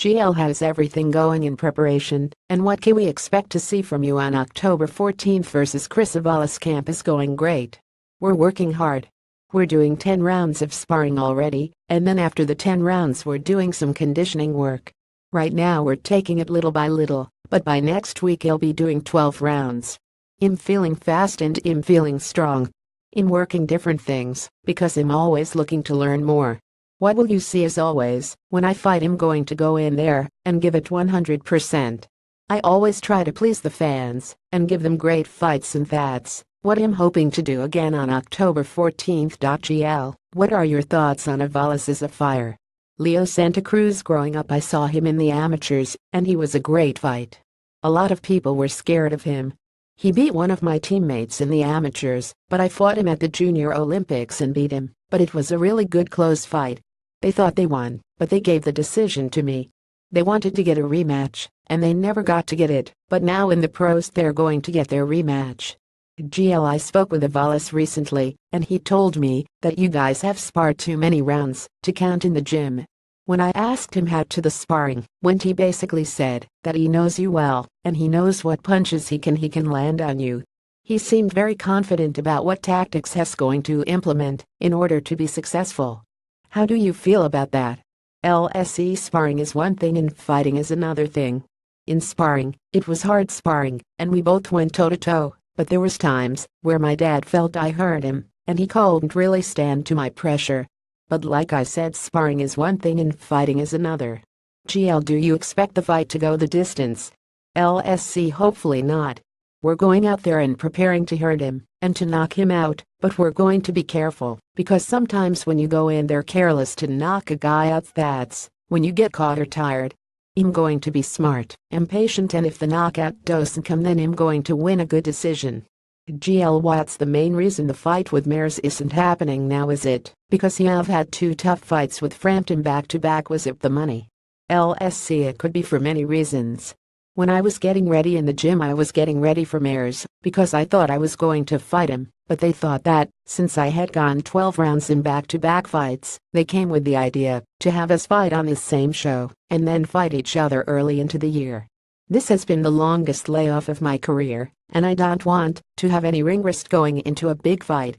GL has everything going in preparation, and what can we expect to see from you on October 14th versus Chris? Camp is going great. We're working hard. We're doing 10 rounds of sparring already, and then after the 10 rounds we're doing some conditioning work. Right now we're taking it little by little, but by next week I'll be doing 12 rounds. I'm feeling fast and I'm feeling strong. I'm working different things, because I'm always looking to learn more. What will you see? As always, when I fight I'm going to go in there and give it 100%. I always try to please the fans and give them great fights, and that's what I'm hoping to do again on October 14th. GL, what are your thoughts on Avalos as a fighter? Leo Santa Cruz. Growing up I saw him in the amateurs, and he was a great fight. A lot of people were scared of him. He beat one of my teammates in the amateurs, but I fought him at the Junior Olympics and beat him, but it was a really good close fight. They thought they won, but they gave the decision to me. They wanted to get a rematch, and they never got to get it, but now in the pros they're going to get their rematch. GL, I spoke with Avalos recently, and he told me that you guys have sparred too many rounds to count in the gym. When I asked him how to the sparring went, he basically said that he knows you well, and he knows what punches he can land on you. He seemed very confident about what tactics he's going to implement in order to be successful. How do you feel about that? LSE sparring is one thing and fighting is another thing. In sparring, it was hard sparring, and we both went toe-to-toe, but there was times where my dad felt I hurt him, and he couldn't really stand to my pressure. But like I said, sparring is one thing and fighting is another. GL, do you expect the fight to go the distance? LSC, hopefully not. We're going out there and preparing to hurt him and to knock him out, but we're going to be careful, because sometimes when you go in there careless to knock a guy out, that's when you get caught or tired. I'm going to be smart and patient, and if the knockout doesn't come, then I'm going to win a good decision. GL, what's the main reason the fight with Mares isn't happening now? Is it because you have had 2 tough fights with Frampton back to back? Was it the money? LSC, it could be for many reasons. When I was getting ready in the gym, I was getting ready for Mares because I thought I was going to fight him, but they thought that, since I had gone 12 rounds in back-to-back fights, they came with the idea to have us fight on this same show and then fight each other early into the year. This has been the longest layoff of my career, and I don't want to have any ring rust going into a big fight.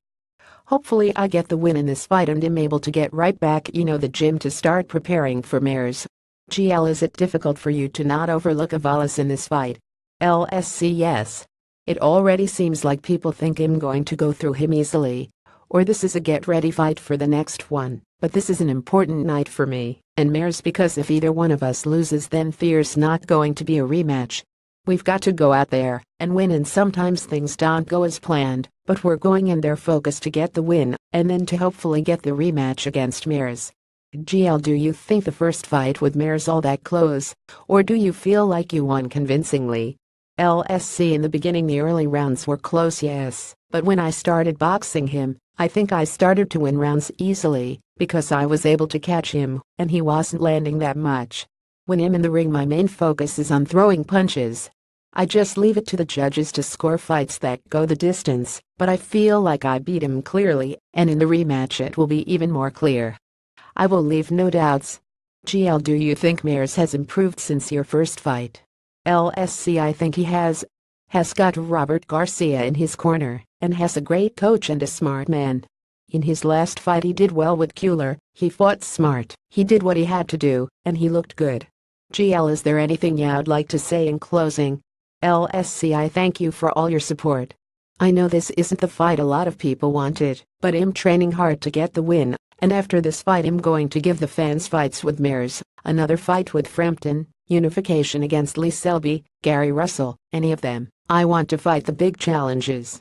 Hopefully I get the win in this fight and am able to get right back the gym to start preparing for Mares. GL, is it difficult for you to not overlook Avalos in this fight? LSC, yes. It already seems like people think I'm going to go through him easily, or this is a get-ready fight for the next one, but this is an important night for me and Mares, because if either one of us loses, then there's not going to be a rematch. We've got to go out there and win, and sometimes things don't go as planned, but we're going in there focused to get the win and then to hopefully get the rematch against Mares. GL, do you think the first fight with Mares all that close, or do you feel like you won convincingly? LSC, in the beginning the early rounds were close, yes, but when I started boxing him, I think I started to win rounds easily, because I was able to catch him, and he wasn't landing that much. When I'm in the ring, my main focus is on throwing punches. I just leave it to the judges to score fights that go the distance, but I feel like I beat him clearly, and in the rematch it will be even more clear. I will leave no doubts. GL, do you think Mares has improved since your first fight? LSC, I think he has got Robert Garcia in his corner, and has a great coach and a smart man. In his last fight he did well with Kuehler, he fought smart, he did what he had to do, and he looked good. GL, is there anything you'd like to say in closing? LSC, I thank you for all your support. I know this isn't the fight a lot of people wanted, but I'm training hard to get the win, and after this fight I'm going to give the fans fights with Mares, another fight with Frampton, unification against Lee Selby, Gary Russell, any of them. I want to fight the big challenges.